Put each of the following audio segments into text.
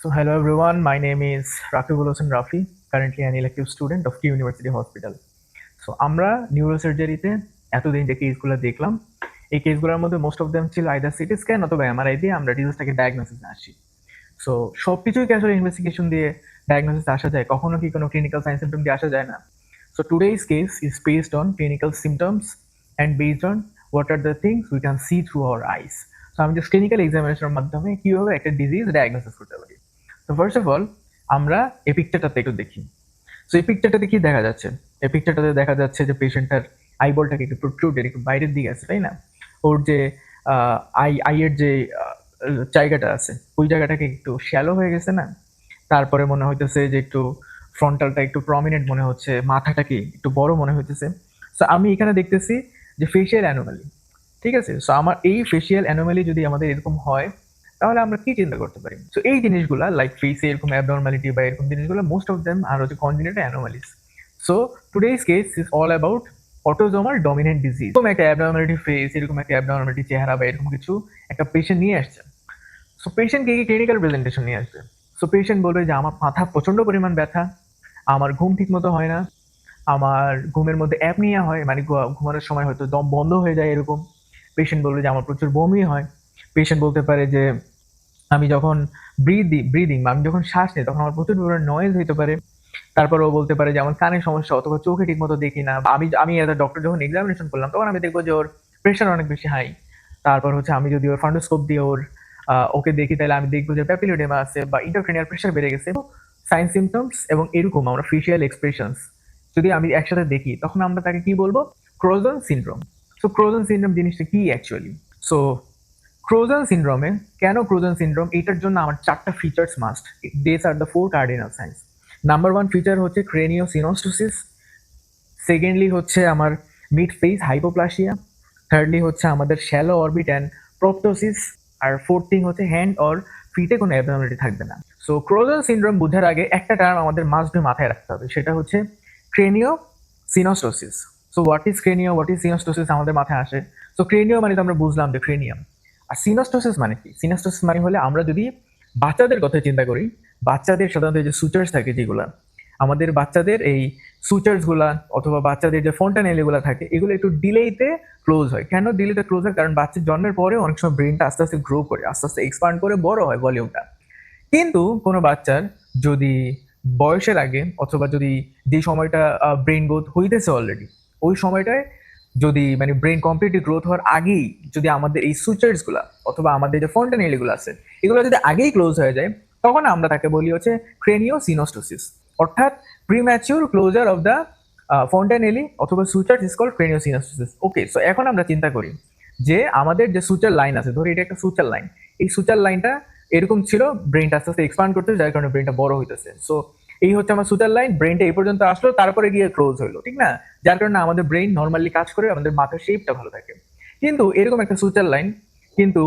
So hello everyone, my name is Raqibul Hossain Rafi, currently an elective student of Q University Hospital. So আমরা নিউরোসার্জারিতে এতদিন যে কেসগুলো দেখলাম, এই কেসগুলোর মধ্যে মোস্ট অফ দেম ছিল আইদার সিটি স্ক্যান অথবা এমআরআই দিয়ে আমরা ডিজিজটাকে ডায়াগনোসিসে আসি। সো সবকিছুই কি আসলে ইনভেস্টিগেশন দিয়ে ডায়াগনোসিস আসা যায়? কখনো কি কোনো ক্লিনিক্যাল সাইন সিমটম দিয়ে আসা যায় না? So today's case is based on clinical symptoms and based on what are the things we can see through our eyes. So আমি জাস্ট ক্লিনিক্যাল এক্সামিনেশনের মাধ্যমে কিভাবে একটা ডিজিজ ডায়াগনোসিস করতে পারি। তো ফার্স্ট অফ অল আমরা এই পিকচারটাতে একটু দেখি। সো এই পিকচারটাতে কি দেখা যাচ্ছে? এই পিকচারটাতে দেখা যাচ্ছে যে পেশেন্টটার আইবলটাকে একটু প্রোট্রুডেড, একটু বাইরের দিকে আছে, তাই না? ওর যে আইয়ের যে জায়গাটা আছে, ওই জায়গাটাকে একটু শ্যালো হয়ে গেছে না? তারপরে মনে হইতেছে যে একটু ফ্রন্টালটা একটু প্রমিনেন্ট মনে হচ্ছে, মাথাটাকে একটু বড় মনে হইতেছে। সো আমি এখানে দেখতেছি যে ফেশিয়াল অ্যানোমালি। ঠিক আছে? সো আমার এই ফেশিয়াল অ্যানোমালি যদি আমাদের এরকম হয়, তাহলে আমরা কি চিন্তা করতে পারি? সো এই জিনিসগুলা লাইক ফেসে এরকম অ্যাবনর্মালিটি বা এরকম জিনিসগুলো মোস্ট অফ দেম আর হচ্ছে congenital anomalies. So today's case is all about autosomal dominant disease. এরকম একটা অ্যাবনর্মালিটি ফেস, এরকম একটা অ্যাবনর্মালিটি চেহারা বা এরকম কিছু একটা পেশেন্ট নিয়ে আসছে। সো পেশেন্ট কি ক্লিনিক্যাল প্রেজেন্টেশন নিয়ে আসবে? সো পেশেন্ট বলবে যে আমার মাথা প্রচন্ড পরিমাণ ব্যথা, আমার ঘুম ঠিক মতো হয় না, আমার ঘুমের মধ্যে অ্যাপনিয়া হয়, মানে ঘুমানোর সময় হয়তো দম বন্ধ হয়ে যায় এরকম। পেশেন্ট বলবে যে আমার প্রচুর বমি হয়। পেশেন্ট বলতে পারে যে আমি যখন ব্রিদিং বা আমি যখন শ্বাস নিই তখন আমার প্রচুর পরিমাণে নয়েজ হইতে পারে। তারপর ও বলতে পারে যে আমার কানের সমস্যা অথবা চোখে ঠিক মতো দেখি না। আমি এজ ডক্টর যখন এক্সামিনেশন করলাম তখন আমি দেখবো যে ওর প্রেশার অনেক বেশি হাই। তারপর হচ্ছে আমি যদি ওর ফান্ডোস্কোপ দিয়ে ওকে দেখি, তাহলে আমি দেখবো যে প্যাপিলোডেমা আছে বা ইন্টারক্রেনিয়াল প্রেশার বেড়ে গেছে। সাইন সিমটমস এবং এরকম আমরা ফেশিয়াল এক্সপ্রেশনস যদি আমি একসাথে দেখি, তখন আমরা তাকে কি বলবো? Croissant syndrome. So croissant syndrome জিনিসটা কি অ্যাকচুয়ালি? সো ক্রোজন সিনড্রোমে কেন ক্রোজন সিনড্রোম, এটার জন্য আমার 4টা features must. This are the 4 cardinal signs. Number 1 feature হচ্ছে ক্রেনিও সিনোস্টোসিস। সেকেন্ডলি হচ্ছে আমার মিড ফেস হাইপোপ্লাসিয়া। থার্ডলি হচ্ছে আমাদের শ্যালো অরবিট অ্যান্ড প্রপটোসিস। আর ফোর্থ থিং হচ্ছে হ্যান্ড অর ফিটে কোনো অ্যাবনর্মালিটি থাকবে না। সো ক্রোজন সিনড্রোম বোঝার আগে একটা টার্ম আমাদের মাস্ট বি মাথায় রাখতে হবে, সেটা হচ্ছে craniosynostosis. So what is cranio, what is synostosis আমাদের মাথায় আসে। সো ক্রেনিও মানে তো আমরা বুঝলাম যে ক্রেনিয়াম। আর সিনোস্টোসিস মানে কি? সিনোস্টোসিস মানে হলে আমরা যদি বাচ্চাদের কথা চিন্তা করি, বাচ্চাদের সাধারণত যে সুচার্স থাকে যেগুলা, আমাদের বাচ্চাদের এই সুচার্স গুলা অথবা বাচ্চাদের যে ফন্টানেলি গুলা থাকে, এগুলো একটু ডিলেতে ক্লোজ হয়। কেন ডিলেতে ক্লোজ হয়? কারণ বাচ্চার জন্মের পরে অনেক সময় ব্রেনটা আস্তে আস্তে গ্রো করে, আস্তে আস্তে এক্সপান্ড করে বড় হয় ভলিউমটা। কিন্তু কোনো বাচ্চার যদি বয়সের আগে অথবা যদি যে সময়টা ব্রেন গ্রোথ হইতেছে অলরেডি, ওই সময়টায় যদি মানে ব্রেন কমপ্লিটলি গ্রোথ হওয়ার আগেই যদি আমাদের এই সুচার্স গুলা অথবা আমাদের যে ফন্টানেলি গুলো আছে, এগুলো যদি আগেই ক্লোজ হয়ে যায়, তখন আমরা তাকে বলি হচ্ছে ক্রেনিও সিনোস্টোসিস, অর্থাৎ premature closure of the fontanelle অথবা sutures is called craniosynostosis. Okay, so এখন আমরা চিন্তা করি যে আমাদের যে সুচার লাইন আছে, ধরি এটা একটা সুচার লাইন, এই সুচার লাইনটা এরকম ছিল, ব্রেনটা আস্তে আস্তে এক্সপান্ড করতেছে, যার কারণে ব্রেনটা বড় হইতেছে। সো এই হচ্ছে আমার সুচার লাইন, ব্রেনটা এই পর্যন্ত আসলো, তারপরে গিয়ে ক্লোজ হইলো, ঠিক না? যার কারণে আমাদের ব্রেন নর্মালি কাজ করে, আমাদের মাথার শেপটা ভালো থাকে। কিন্তু এরকম একটা সুচার লাইন, কিন্তু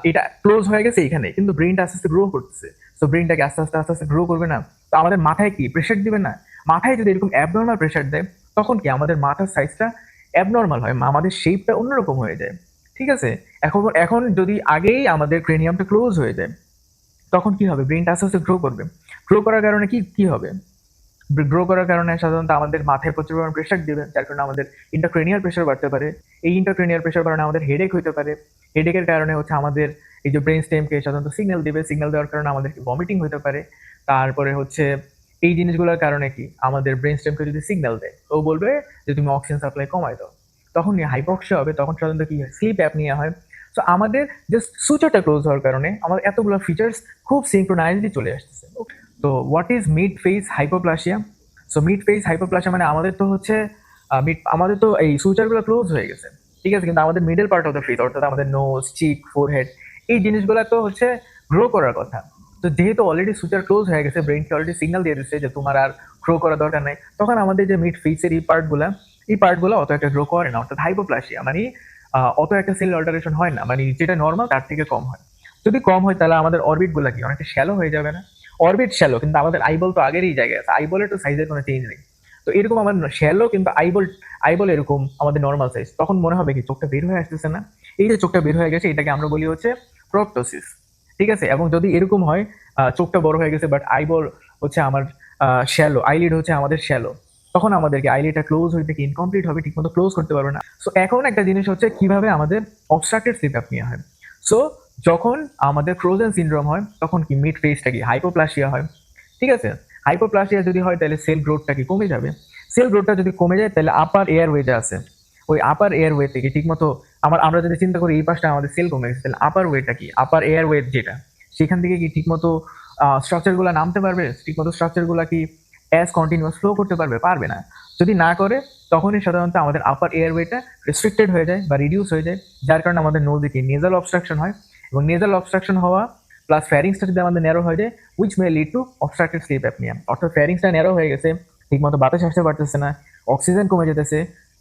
এটা ক্লোজ হয়ে গেছে এখানে, কিন্তু ব্রেনটা আস্তে আস্তে গ্রো করতেছে। তো ব্রেনটাকে আস্তে আস্তে আস্তে আস্তে গ্রো করবে না? তো আমাদের মাথায় কি প্রেশার দিবে না? মাথায় যদি এরকম অ্যাবনর্মাল প্রেশার দেয়, তখন কি আমাদের মাথার সাইজটা অ্যাবনর্মাল হয়, আমাদের শেপটা অন্যরকম হয়ে যায়। ঠিক আছে? এখন এখন যদি আগেই আমাদের ক্রেনিয়ামটা ক্লোজ হয়ে যায়, তখন কি হবে? ব্রেনটা আস্তে আস্তে গ্রো করবে। গ্রো করার কারণে কি কি হবে? গ্রো করার কারণে সাধারণত আমাদের মাথায় প্রচুর পরিমাণ প্রেশার দিবে, যার কারণে আমাদের ইন্টারক্রেনিয়াল প্রেশার বাড়তে পারে। এই ইন্টারক্রেনিয়াল প্রেশার কারণে আমাদের হেডেক হতে পারে। হেডেকের কারণে হচ্ছে আমাদের এই যে ব্রেন স্টেমকে সাধারণত সিগন্যাল দিবে, সিগন্যাল দেওয়ার কারণে আমাদের ভমিটিং হতে পারে। তারপরে হচ্ছে এই জিনিসগুলোর কারণে কি আমাদের ব্রেন স্টেমকে যদি সিগন্যাল দেয়, ও বলবে যে তুমি অক্সিজেন সাপ্লাই কমাই দাও, তখন হাইপক্সিয়া হবে, তখন সাধারণত কি স্লিপ অ্যাপনিয়া হয়। সো আমাদের জাস্ট সুচারটা ক্লোজ হওয়ার কারণে আমাদের এতগুলো ফিচার্স খুব সিঙ্ক্রোনাইজলি চলে আসতেছে। তো what is mid face hypoplasia? So mid face hypoplasia মানে আমাদের তো হচ্ছে আমাদের তো এই সুচারগুলো ক্লোজ হয়ে গেছে, ঠিক আছে, কিন্তু আমাদের middle part of the face অর্থাৎ আমাদের নোজ, চিক, ফোরহেড, এই জিনিসগুলো তো হচ্ছে গ্রো করার কথা। তো যেহেতু অলরেডি সুচার ক্লোজ হয়ে গেছে, ব্রেনকে অলরেডি সিগন্যাল দিয়ে দিচ্ছে যে তোমার আর গ্রো করার দরকার নাই, তখন আমাদের যে মিড ফেসের এই পার্টগুলো অত একটা গ্রো করে না, অর্থাৎ হাইপোপ্লাসিয়া মানে অত একটা সেল অল্টারেশন হয় না, মানে যেটা নর্মাল তার থেকে কম হয়। যদি কম হয় তাহলে আমাদের অরবিট গুলা কি অনেকটা শ্যালো হয়ে যাবে না? অরবিট শ্যালো, কিন্তু আমাদের আইবল তো আগেরই জায়গায় আছে, আইবলের তো সাইজের কোনো চেঞ্জ নেই। তো এরকম আমার শ্যালো কিন্তু আইবল, আইবল এরকম আমাদের নর্মাল সাইজ, তখন মনে হবে কি চোখটা বের হয়ে আসতেছে না? এই যে চোখটা বের হয়ে গেছে, এটাকে আমরা বলি হচ্ছে প্রপটোসিস। ঠিক আছে? এবং যদি এরকম হয় চোখটা বড় হয়ে গেছে বাট আইবল হচ্ছে আমার শ্যালো, আইলিড হচ্ছে আমাদের শ্যালো, তখন আমাদেরকে আইলিডটা ক্লোজ হইতে কি ইনকমপ্লিট হবে, ঠিকমতো ক্লোজ করতে পারবে না। সো এখন একটা জিনিস হচ্ছে কিভাবে আমাদের অবস্ট্রাক্টেড স্লিপ অ্যাপনিয়া হয়। সো যখন আমাদের ফ্রোজেন সিনড্রোম হয় তখন কি মিড ফেজটা কি হাইপোপ্লাসিয়া হয়, ঠিক আছে। হাইপোপ্লাসিয়া যদি হয় তাহলে সেল গ্রোথটা কি কমে যাবে। সেল গ্রোথটা যদি কমে যায় তাহলে আপার এয়ারওয়ে যা আছে, ওই আপার এয়ারওয়ে থেকে ঠিকমতো আমরা যদি চিন্তা করি এই পাশটা আমাদের সেল কমে গেছে, তাহলে আপার ওয়েটা কি, আপার এয়ারওয়ে যেটা, সেখান থেকে কি ঠিকমতো স্ট্রাকচারগুলো নামতে পারবে, ঠিকমতো স্ট্রাকচারগুলো কি অ্যাজ কন্টিনিউয়াস ফ্লো করতে পারবে, পারবে না। যদি না করে তখনই সাধারণত আমাদের আপার এয়ারওয়েটা রেস্ট্রিক্টেড হয়ে যায় বা রিডিউস হয়ে যায়, যার কারণে আমাদের নোজে কি নেজাল অবস্ট্রাকশন হয়, এবং নেজাল অবস্ট্রাকশন হওয়া প্লাস ফ্যারিংসটা যদি আমাদের ন্যারো হয়ে যায় which may lead to obstructed sleep apnoea. অর্থাৎ ফ্যারিংসটা ন্যারো হয়ে গেছে, ঠিকমতো বাতাস আসতে পারতেছে না, অক্সিজেন কমে যেতেছে,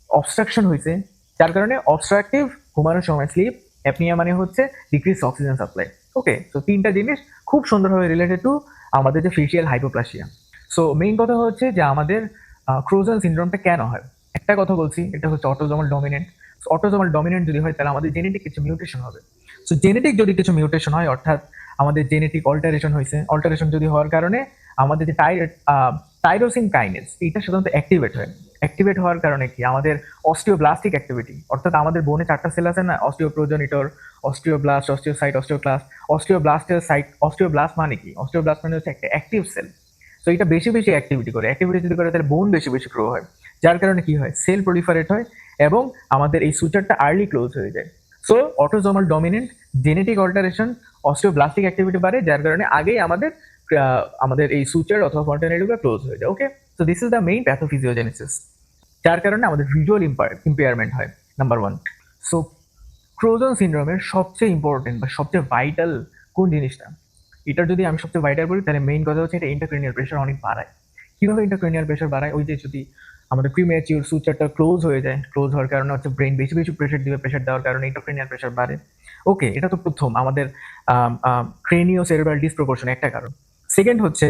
অবস্ট্রাকশন হয়েছে, যার কারণে অবস্ট্রাকটিভ ঘুমানোর সময় স্লিপ অ্যাপনিয়া মানে হচ্ছে ডিক্রিজ অক্সিজেন সাপ্লাই। ওকে, তো তিনটা জিনিস খুব সুন্দরভাবে রিলেটেড টু আমাদের যে ফেশিয়াল হাইপোপ্লাসিয়া। সো মেইন কথা হচ্ছে যে আমাদের ক্রোজাল সিনড্রোমটা কেন হয়। একটা কথা বলছি, এটা হচ্ছে অটোজোমাল ডমিনেন্ট। অটোজোমাল ডমিনেন্ট যদি হয় তাহলে আমাদের জেনেটিক কিছু মিউটেশন হবে। সো জেনেটিক যদি কিছু মিউটেশন হয়, অর্থাৎ আমাদের জেনেটিক অল্টারেশন হয়েছে, অল্টারেশন যদি হওয়ার কারণে আমাদের যে টাইরোসিন কাইনেজ এটা সাধারণত অ্যাক্টিভেট হয়। অ্যাক্টিভেট হওয়ার কারণে কি আমাদের অস্টিওব্লাস্টিক অ্যাক্টিভিটি, অর্থাৎ আমাদের বোনে 4টা সেল আছে না, অস্টিওপ্রোজেনিটর, অস্টিওব্লাস্ট, অস্টিওসাইট, অস্টিওক্লাস্ট। অস্টিওব্লাস্টের সাইট, অস্টিওব্লাস্ট মানে কি, অস্টিওব্লাস্ট মানে হচ্ছে একটা অ্যাক্টিভ সেল। তো এটা বেশি বেশি অ্যাক্টিভিটি করে, অ্যাক্টিভিটি যদি করে তাহলে বোন বেশি বেশি গ্রো হয়, যার কারণে কি হয় সেল প্রলিফারেট হয় এবং আমাদের এই সুচারটা আর্লি ক্লোজ হয়ে যায়। So autosomal dominant, genetic alteration, osteoblastic activity বাড়ে, যার কারণে আগেই আমাদের এই সুচার অথবা ফন্টানেলগুলো ক্লোজ হয়ে যায়। Okay, so this is the main pathophysiogenesis, যার কারণে আমাদের ভিজুয়াল ইম্পেয়ারমেন্ট হয়, নাম্বার ওয়ান। সো ক্রোজন সিনড্রোমের সবচেয়ে ইম্পর্টেন্ট বা সবচেয়ে ভাইটাল কোন জিনিসটা, এটার যদি আমি সবচেয়ে ভাইটাল বলি তাহলে মেইন কথা হচ্ছে এটা ইন্টারক্রেনিয়াল প্রেশার অনেক বাড়ায়। কিভাবে ইন্টারক্রেনিয়াল প্রেশার বাড়ায়, ওই যে যদি আমাদের প্রিম্যাচিউর সুচারটা ক্লোজ হয়ে যায়, ক্লোজ হওয়ার কারণে হচ্ছে ব্রেন বেশি বেশি প্রেশার দিবে, প্রেশার দেওয়ার কারণে ইন্টারক্রেনিয়াল প্রেশার বাড়ে। ওকে, এটা তো প্রথম আমাদের ক্রেনিও সেরেব্রাল ডিসপ্রপোর্শন একটা কারণ। সেকেন্ড হচ্ছে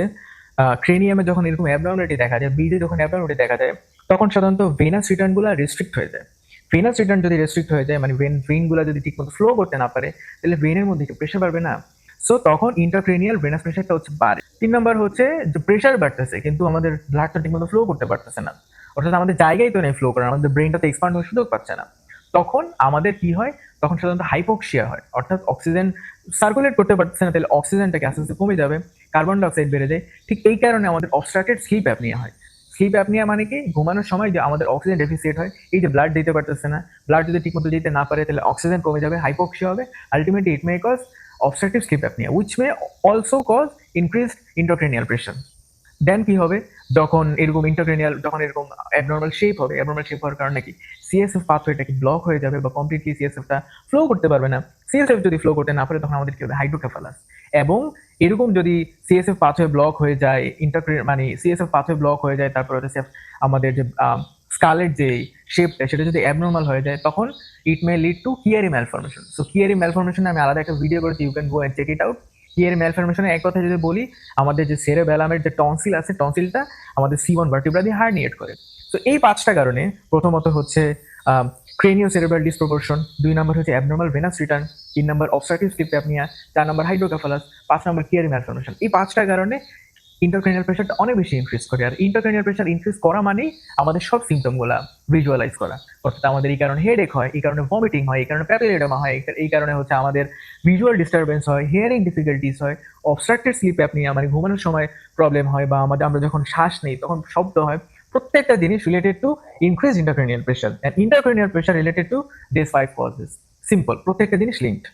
ক্রেনিয়ামে যখন এরকম অ্যাবনর্মালিটি দেখা যায়, ব্রিজে যখন অ্যাবনর্মালিটি দেখা যায়, তখন সাধারণত ভেনাস রিটার্নগুলো রেস্ট্রিক্ট হয়ে যায়। ভেনাস রিটার্ন যদি রেস্ট্রিক্ট হয়ে যায়, মানে ভেনগুলো যদি ঠিকমতো ফ্লো করতে না পারে, তাহলে ভেনের মধ্যে একটু প্রেশার বাড়বে না। সো তখন ইন্টারক্রেনিয়াল ভেনাস প্রেশারটা হচ্ছে বাড়ে। 3 নম্বর হচ্ছে যে প্রেশার বাড়তেছে কিন্তু আমাদের ব্লাডটা ঠিকমতো ফ্লো করতে পারতেছে না, অর্থাৎ আমাদের জায়গায় তো নেই ফ্লো করার, আমাদের ব্রেনটা তো এক্সপান্ড হওয়ার সুযোগ পাচ্ছে না। তখন আমাদের কি হয়, তখন সাধারণত হাইপোক্সিয়া হয়, অর্থাৎ অক্সিজেন সার্কুলেট করতে পারতেছে না, তাহলে অক্সিজেনটাকে আস্তে আস্তে কমে যাবে, কার্বন ডাইঅক্সাইড বেড়ে যায়। ঠিক এই কারণে আমাদের অবস্ট্রাক্টেড স্লিপ অ্যাপনিয়া হয়। স্লিপ অ্যাপনিয়া মানে কি, ঘুমানোর সময় যে আমাদের অক্সিজেন ডেফিসিয়েট হয়, এই যে ব্লাড দিতে পারতেছে না, ব্লাড যদি ঠিকমতো দিতে না পারে তাহলে অক্সিজেন কমে যাবে, হাইপোক্সিয়া হবে। Ultimately it may cause obstructive sleep apnea which may also cause increased intracranial pressure. দেন কি হবে, যখন এরকম ইন্টারক্রেনিয়াল, যখন এরকম অ্যাবনর্মাল শেপ হবে, অ্যাবনর্মাল শেপ হওয়ার কারণে কি সিএসএফ পাথওয়েটা কি ব্লক হয়ে যাবে বা কমপ্লিটলি সিএসএফটা ফ্লো করতে পারবে না। সিএসএফ যদি ফ্লো করতে না পারে তখন আমাদের কি হবে হাইড্রোকেফালাস। এবং এরকম যদি সিএসএফ পাথওয়ে ব্লক হয়ে যায়, মানে সিএসএফ পাথওয়ে ব্লক হয়ে যায়, তারপর হচ্ছে আমাদের যে স্কালের যে শেপটা সেটা যদি অ্যাবনর্মাল হয়ে যায়, তখন it may lead to Chiari malformation. So Chiari ম্যালফরমেশনে আমি আলাদা একটা ভিডিও করেছি, you can go and check it out. কিয়ারি ম্যালফরমেশনে এক কথা যদি বলি, আমাদের যে সেরেবেলামের যে টনসিল আছে, টনসিলটা আমাদের C1 ভার্টিব্রা দিয়ে হার্নিয়েট করে। তো এই 5টা কারণে, প্রথমত হচ্ছে ক্রেনিও সেরেব্রাল ডিসপ্রপোর্শন, 2 নম্বর হচ্ছে অ্যাবনর্মাল ভেনাস রিটার্ন, 3 নম্বর অবস্ট্রাকটিভ স্লিপ অ্যাপনিয়া, 4 নম্বর হাইড্রোকেফালাস, 5 নম্বর কিয়ারি ম্যালফরমেশন। এই 5টা কারণে ইন্টারক্রেনিয়াল প্রেশারটা অনেক বেশি ইনক্রিজ করে। আর ইন্টারক্রেনিয়াল প্রেশার ইনক্রিজ করা মানেই আমাদের সব সিমটমগুলো ভিজুয়ালাইজ করা, অর্থাৎ আমাদের এই কারণে হেডেক হয়, এই কারণে ভমিটিং হয়, এই কারণে প্যাপিলোডেমা হয়, এই কারণে হচ্ছে আমাদের ভিজুয়াল ডিস্টারবেন্স হয়, হিয়ারিং ডিফিকাল্টিস হয়, অবস্ট্রাক্টেড স্লিপ অ্যাপনিয়া মানে ঘুমানোর সময় প্রবলেম হয়, বা আমরা যখন শ্বাস নেই তখন শব্দ হয়। প্রত্যেকটা জিনিস related to increase intracranial pressure, and intracranial pressure related to this 5 causes. Simple, প্রত্যেকটা জিনিস লিঙ্কড।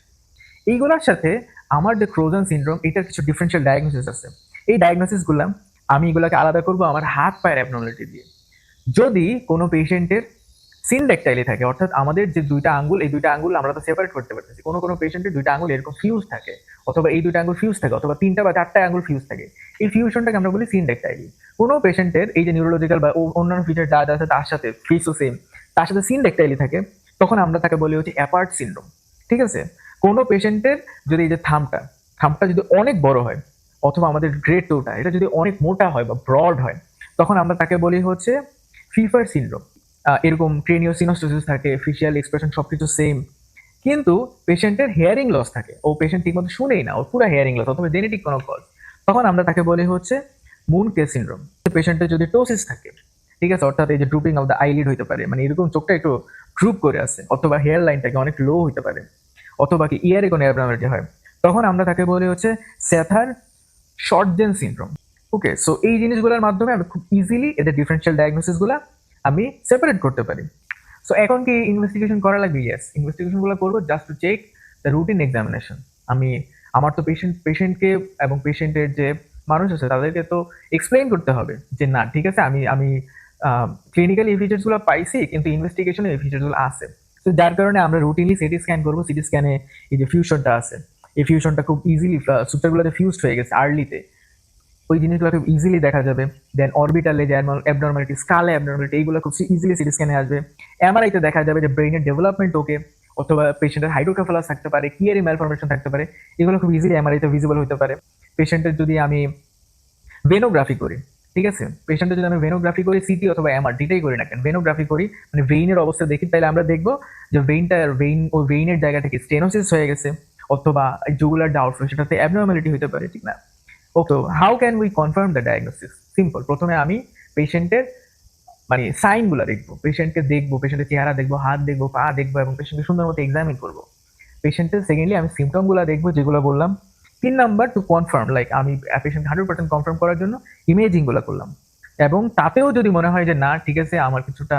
এইগুলোর সাথে আমার যে ক্রোজন সিনড্রোম, এটার কিছু ডিফারেন্সিয়াল ডায়াগনোসিস আছে। এই ডায়াগনোসিসগুলো আমি এগুলোকে আলাদা করবো আমার হাত পায়ের অ্যাবনর্মালিটি দিয়ে। যদি কোনো পেশেন্টের সিনডেকটাইলি থাকে, অর্থাৎ আমাদের যে 2টা আঙ্গুল, এই 2টা আঙ্গুল আমরা তো সেপারেট করতে পারতেছি, কোনো কোনো পেশেন্টের 2টা আঙ্গুল এরকম ফিউজ থাকে, অথবা এই 2টা আঙ্গুল ফিউজ থাকে, অথবা 3টা বা 4টা আঙ্গুল ফিউজ থাকে, এই ফিউশনটাকে আমরা বলি সিনডেকটাইলি। কোনো পেশেন্টের এই যে নিউরোলজিক্যাল বা অন্যান্য ফিচার যা যা আছে তার সাথে ফিসও সেম, তার সাথে সিনডেকটাইলি থাকে, তখন আমরা তাকে বলি হচ্ছে অ্যাপার্ট সিনড্রোম। ঠিক আছে, কোনো পেশেন্টের যদি এই যে থামটা যদি অনেক বড় হয়, অথবা আমাদের গ্রেড 2টা এটা যদি অনেক মোটা হয় বা ব্রড হয়, তখন আমরা তাকে বলি হচ্ছে ফিফার সিনড্রোম। এরকম ক্রেনিও সিনোস্টোসিস থাকে, ফেশিয়াল এক্সপ্রেশন সবকিছু সেম, কিন্তু পেশেন্টের হেয়ারিং লস থাকে, ও পেশেন্ট ঠিকমতো শুনেই না, ওর পুরো হেয়ারিং লস, অথবা জেনেটিক কোনো কজ। তখন আমরা তাকে বলি হচ্ছে মুন কেস সিনড্রোম। পেশেন্টের যদি টোসিস থাকে, ঠিক আছে, অর্থাৎ এই যে ড্রুপিং অফ দ্য আইলিড হইতে পারে, মানে এরকম চোখটা একটু ড্রুপ করে আছে, অথবা হেয়ার লাইনটাকে অনেক লো হইতে পারে, অথবা কি ইয়ারে কোনো অ্যাবনর্মালিটি হয়, তখন আমরা তাকে বলি হচ্ছে স্যাথার শর্টজেন সিনড্রোম। ওকে, সো এই জিনিসগুলোর মাধ্যমে আমি খুব ইজিলি এদের ডিফারেন্সিয়াল ডায়াগনোসিসগুলো আমি সেপারেট করতে পারি। সো এখন কি ইনভেস্টিগেশন করা লাগবে? ইয়েস, ইনভেস্টিগেশনগুলো করবো just to check the routine examination. আমি আমার তো পেশেন্টকে এবং পেশেন্টের যে মানুষ আছে তাদেরকে তো এক্সপ্লেইন করতে হবে যে না ঠিক আছে, আমি আমি ক্লিনিক্যালি এই ফিচার্সগুলো পাইছি, কিন্তু ইনভেস্টিগেশনে এই ফিচার্সগুলো আছে। তো যার কারণে আমরা রুটিনলি সিটি স্ক্যান করবো। সিটি স্ক্যানে এই যে ফিউশনটা আছে, এই ফিউশনটা খুব ইজিলি সুপারগুলোতে ফিউজড হয়ে গেছে আর্লিতে, ওই জিনিসগুলো খুব ইজিলি দেখা যাবে। দেন অরবিটালে যে অ্যাবনর্মালিটি, স্কালে অ্যাবনর্মালিটি, এইগুলো খুব ইজিলি সিটি স্ক্যানে আসবে। এমআরআইতে দেখা যাবে যে ব্রেইনের ডেভেলপমেন্ট ওকে, অথবা পেশেন্টের হাইড্রোকেফালাস থাকতে পারে, কিয়ারি ম্যালফরমেশন থাকতে পারে, এগুলো খুব ইজিলি এমআরআইতে ভিজিবল হতে পারে। পেশেন্টের যদি আমি ভেনোগ্রাফি করি, ঠিক আছে, পেশেন্টের যদি আমি ভেনোগ্রাফি করি, সিটি অথবা এমআর যেটাই করি না কেন, ভেনোগ্রাফি করি মানে ভেইনের অবস্থা দেখি, তাহলে আমরা দেখবো যে ভেইনের জায়গা থেকে স্টেনোসিস হয়ে গেছে, অথবা জুগুলার ডাউটফুল, সেটাতে অ্যাবনর্মালিটি হতে পারে, ঠিক না? Okay, how can we confirm the diagnosis? Simple, প্রথমে আমি পেশেন্টের মানে সাইনগুলো দেখবো, পেশেন্টকে দেখবো, পেশেন্টের চেহারা দেখবো, হাত দেখবো, পা দেখবো, এবং পেশেন্টকে সুন্দর মতো এক্সামিন করবো। পেশেন্টের সেকেন্ডলি আমি সিমটমগুলো দেখবো যেগুলো বললাম। 3 নাম্বার, টু কনফার্ম, লাইক আমি পেশেন্ট 100% কনফার্ম করার জন্য ইমেজিংগুলো করলাম। এবং তাতেও যদি মনে হয় যে না ঠিক আছে, আমার কিছুটা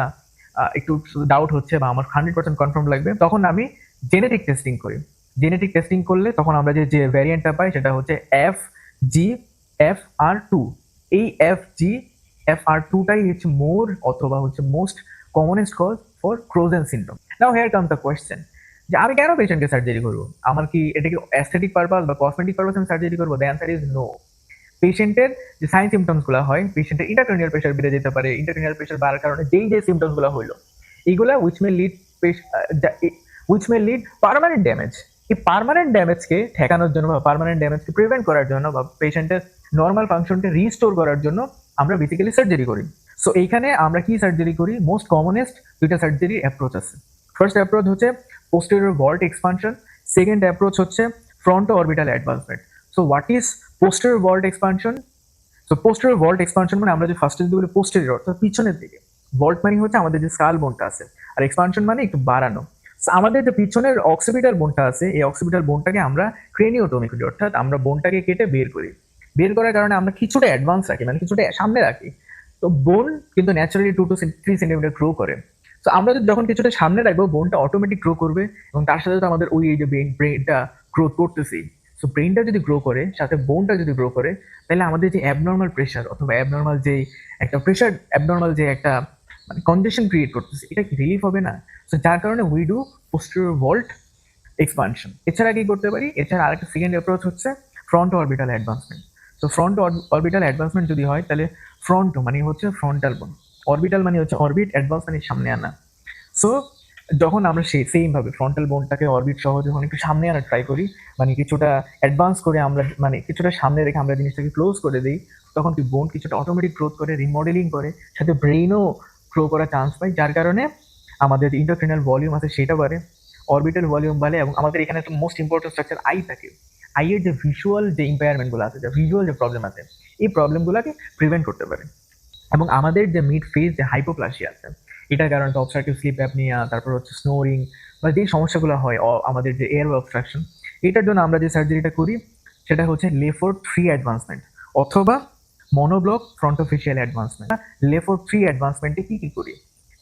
একটু ডাউট হচ্ছে বা আমার 100% কনফার্ম লাগবে, তখন আমি জেনেটিক টেস্টিং করি। জেনেটিক টেস্টিং করলে তখন আমরা যে ভ্যারিয়েন্টটা পাই সেটা হচ্ছে FGFR2। এই FGFR2টাই হচ্ছে মোর অথবা হচ্ছে most commonest cause for Crouzon syndrome. Now here come the question, যে আমি কেন পেশেন্টকে সার্জারি করবো? আমার কি এটা কি অ্যাস্থেটিক পারপাস বা কসমেটিক পারপাস আমি সার্জারি করবো? The answer is no. পেশেন্টের যে সাইন সিমটমস গুলো হয়, পেশেন্টের ইন্টারক্রেনিয়াল প্রেশার বেড়ে যেতে পারে, ইন্টারক্রেনিয়াল প্রেশার বাড়ার কারণে যে সিমটমস গুলো হইলো, এইগুলা which may lead permanent damage. এই পার্মানেন্ট ড্যামেজকে ঠেকানোর জন্য বা পার্মানেন্ট ড্যামেজকে প্রিভেন্ট করার জন্য বা পেশেন্টের নর্মাল ফাংশনকে রিস্টোর করার জন্য আমরা বেসিক্যালি সার্জারি করি। সো এইখানে আমরা কি সার্জারি করি? মোস্ট কমনেস্ট দুইটা সার্জারি অ্যাপ্রোচ আছে। ফার্স্ট অ্যাপ্রোচ হচ্ছে posterior vault expansion, second approach হচ্ছে fronto orbital advancement. So what is posterior vault expansion? So posterior vault expansion মানে আমরা যে ফার্স্টে যদি বলি posterior অর্থাৎ পিছনের দিকে, ভল্ট মানে হচ্ছে আমাদের যে স্কাল বোনটা আছে, আর এক্সপানশন মানে একটু বাড়ানো। So আমাদের যে পিছনের অক্সিপিটাল বোনটা আছে, এই অক্সিপিটাল বোনটাকে আমরা ক্রেনিওটমি করি, অর্থাৎ আমরা বোনটাকে কেটে বের করি। বের করার কারণে আমরা কিছুটা অ্যাডভান্স রাখি, মানে কিছুটা সামনে রাখি। তো বোন কিন্তু ন্যাচারালি 2 to 3 সেন্টিমিটার গ্রো করে। তো আমরা যখন কিছুটা সামনে রাখবো, বোনটা অটোমেটিক গ্রো করবে, এবং তার সাথে তো আমাদের ওই যে ব্রেনটা গ্রোথ করতেছি। সো ব্রেনটা যদি গ্রো করে, সাথে বোনটা যদি গ্রো করে, তাহলে আমাদের যে অ্যাবনর্মাল প্রেশার অথবা অ্যাবনর্মাল যে একটা প্রেশার, অ্যাবনর্মাল যে একটা মানে কন্ডিশন ক্রিয়েট করতেছে, এটা কি রিলিফ হবে না? সো যার কারণে we do posterior vault expansion. এছাড়া কি করতে পারি? এছাড়া আরেকটা সেকেন্ড অ্যাপ্রোচ হচ্ছে ফ্রন্ট অরবিটাল অ্যাডভান্সমেন্ট। তো ফ্রন্ট অরবিটাল অ্যাডভান্সমেন্ট যদি হয়, তাহলে ফ্রন্ট মানে হচ্ছে ফ্রন্টাল বোন, অরবিটাল মানে হচ্ছে অরবিট, অ্যাডভান্স মানে সামনে আনা। সো যখন আমরা সেম ভাবে ফ্রন্টাল বোনটাকে অরবিট সহ যখন একটু সামনে আনার ট্রাই করি, মানে কিছুটা অ্যাডভান্স করে আমরা মানে কিছুটা সামনে রেখে আমরা জিনিসটাকে ক্লোজ করে দিই, তখন কি বোন কিছুটা অটোমেটিক গ্রোথ করে, রিমডেলিং করে, সাথে ব্রেইনও গ্রো করার চান্স পাই, যার কারণে আমাদের ইন্টারক্রেনিয়াল ভলিউম আছে সেটা বাড়ে, অরবিটাল ভলিউম বাড়ে, এবং আমাদের এখানে একটা মোস্ট ইম্পর্টেন্ট স্ট্রাকচার আই থাকে। আইয়ের যে ভিজুয়াল যে ইম্পায়ারমেন্টগুলো আছে, যে ভিজুয়াল যে প্রবলেম আছে, এই প্রবলেমগুলোকে প্রিভেন্ট করতে পারে। এবং আমাদের যে মিড ফেজ যে হাইপোপ্লাসিয়া আছে, এটার কারণে অবস্ট্রাকটিভ স্লিপ অ্যাপনিয়া, তারপর হচ্ছে স্নোরিং, বা যে সমস্যাগুলো হয় আমাদের যে এয়ার অবস্ট্রাকশন, এটার জন্য আমরা যে সার্জারিটা করি সেটা হচ্ছে লেফোর 3 অ্যাডভান্সমেন্ট অথবা মনোব্লক ফ্রন্টোফেশিয়াল অ্যাডভান্সমেন্ট। লেফোর 3 অ্যাডভান্সমেন্টে কি কি করি?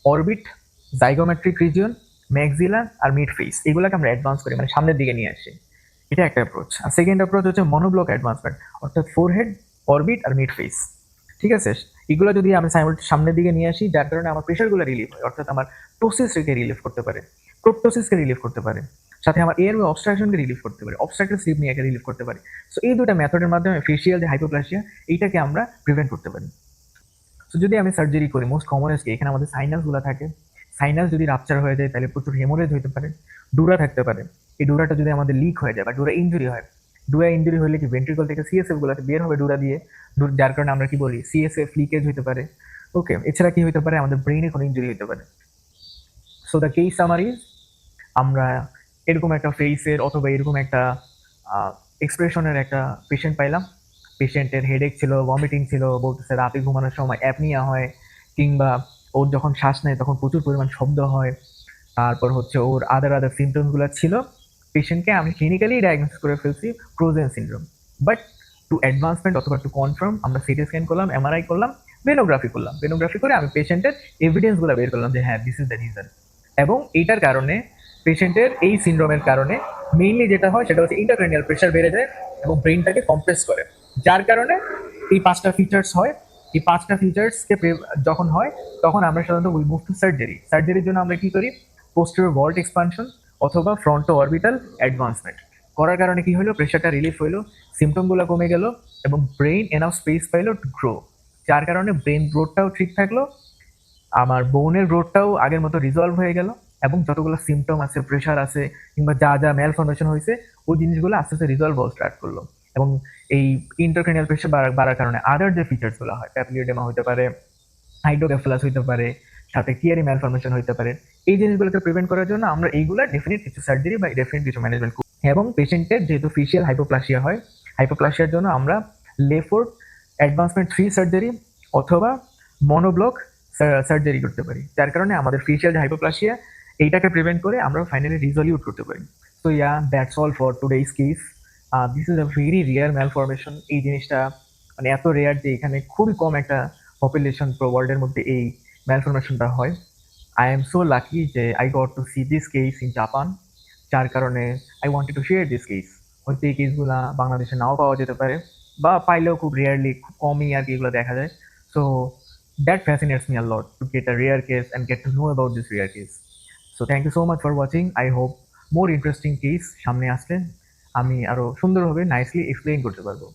অরবিট, জাইগোমেট্রিক রিজিয়ন, ম্যাক্সিলা আর মিড ফেস, এগুলোকে আমরা অ্যাডভান্স করি, মানে সামনের দিকে নিয়ে আসি। এটা একটা অ্যাপ্রোচ। আর সেকেন্ড অ্যাপ্রোচ হচ্ছে মনোব্লক অ্যাডভান্সমেন্ট, অর্থাৎ ফোরহেড, অরবিট আর মিড ফেস। ঠিক আছে, এগুলো যদি আমি সামনের দিকে নিয়ে আসি, যার কারণে আমার প্রেশারগুলো রিলিফ হয়, অর্থাৎ আমার টোসিসকে রিলিফ করতে পারে, প্রোপটোসিসকে রিলিফ করতে পারে, সাথে আমার এয়ারওয়ে অবস্ট্রাকশনকে রিলিফ করতে পারে, অবস্ট্রাকটিভ স্লিপ নিয়ে রিলিফ করতে পারে। সো এই দুটো মেথডের মাধ্যমে ফেশিয়াল যে হাইপোপ্লাসিয়া, এইটাকে আমরা প্রিভেন্ট করতে পারি। সো যদি আমি সার্জারি করি, মোস্ট কমনেস্ট এখানে আমাদের সাইনাসগুলো থাকে। সাইনাস যদি রাপচার হয়ে যায়, তাহলে প্রচুর হেমোরেজ হতে পারে, ডুরা থাকতে পারে। এই ডুরাটা যদি আমাদের লিক হয়ে যায় বা ডুরা ইঞ্জুরি হয়, ডুরা ইঞ্জুরি হলে কি ভেন্ট্রিকল থেকে সিএসএফ গুলোতে বের হবে ডুরা দিয়ে, যার কারণে আমরা কি বলি সিএসএফ লিকেজ হতে পারে। ওকে, এছাড়া কি হতে পারে? আমাদের ব্রেনে কোনো ইঞ্জুরি হতে পারে। সো দ্য কেস সামারি, আমরা এরকম একটা ফেসের অথবা এরকম একটা এক্সপ্রেশনের একটা পেশেন্ট পাইলাম, পেশেন্টের হেডেক ছিল, ভমিটিং ছিল, বলতেছে রাতে ঘুমানোর সময় অ্যাপনিয়া হয়, কিংবা ওর যখন শ্বাস নেয় তখন প্রচুর পরিমাণ শব্দ হয়। তারপর হচ্ছে ওর আদার সিমটমসগুলো ছিল। পেশেন্টকে আমি ক্লিনিক্যালি ডায়াগনোসিস করে ফেলছি frozen syndrome. But to advancement অথবা টু কনফার্ম আমরা সিটি স্ক্যান করলাম, এমআরআই করলাম, ভেনোগ্রাফি করলাম। ভেনোগ্রাফি করে আমি পেশেন্টের এভিডেন্সগুলো বের করলাম যে হ্যাঁ, দিস ইজ দ্য রিজন। এবং এইটার কারণে, পেশেন্টের এই সিনড্রোমের কারণে মেইনলি যেটা হয় সেটা হচ্ছে ইন্টারক্রেনিয়াল প্রেশার বেড়ে যায় এবং ব্রেইনটাকে কম্প্রেস করে, যার কারণে এই 5টা ফিচার্স হয়। এই 5টা ফিচার্সকে যখন হয় তখন আমরা সাধারণত উই মুভ টু সার্জারি। সার্জারির জন্য আমরা কি করি? পোস্টেরিয়র ভল্ট এক্সপানশন অথবা ফ্রন্টো অরবিটাল অ্যাডভান্সমেন্ট করার কারণে কি হলো? প্রেশারটা রিলিফ হইলো, সিমটমগুলো কমে গেল এবং ব্রেইন এনাফ স্পেস পাইলো টু গ্রো, যার কারণে ব্রেন গ্রোথটাও ঠিক থাকলো, আমার বোনের গ্রোথটাও আগের মতো রিজলভ হয়ে গেল, এবং যতগুলো সিমটম আছে, প্রেশার আছে, কিংবা যা যা ম্যালফরমেশন হয়েছে ওই জিনিসগুলো আস্তে আস্তে রিজলভ হওয়া স্টার্ট করলো। এবং এই ইন্টারক্রেনিয়াল প্রেশার বাড়ার কারণে আদার যে ফিচার্সগুলো হয়, প্যাপিলিওডেমা হতে পারে, হাইড্রোকেফালাস হইতে পারে, সাথে কিয়ারি ম্যালফরমেশন হইতে পারে। এই জিনিসগুলোকে প্রিভেন্ট করার জন্য আমরা এইগুলা ডেফিনিট কিছু সার্জারি বা ডেফিনিট কিছু ম্যানেজমেন্ট করি। এবং পেশেন্টের যেহেতু ফেশিয়াল হাইপোপ্লাসিয়া হয়, হাইপোপ্লাসিয়ার জন্য আমরা লেফোর্ট অ্যাডভান্সমেন্ট 3 সার্জারি অথবা মনোব্লক সার্জারি করতে পারি, যার কারণে আমাদের ফেশিয়াল যে হাইপোপ্লাসিয়া এইটাকে প্রিভেন্ট করে আমরা ফাইনালি রিজলিউট করতে পারি। So yeah, that's all for today's case. This is a very rare malformation. এই জিনিসটা মানে এত রেয়ার যে এখানে খুবই কম একটা পপুলেশন ওয়ার্ল্ডের মধ্যে এই ম্যালফরমেশনটা হয়। আই এম সো লাকি যে I got to C this case in Japan, যার কারণে I wanted to share this case. হয়তো এই কেসগুলা বাংলাদেশে নাও পাওয়া যেতে পারে, বা পাইলেও খুব রেয়ারলি, খুব কমই আর কি এগুলো দেখা যায়। So that fascinates me a lot to get a rare case and get to know about this rare case. So thank you so much for watching. I hope more interesting case সামনে আসলে আমি আরো সুন্দরভাবে nicely explain করতে পারবো।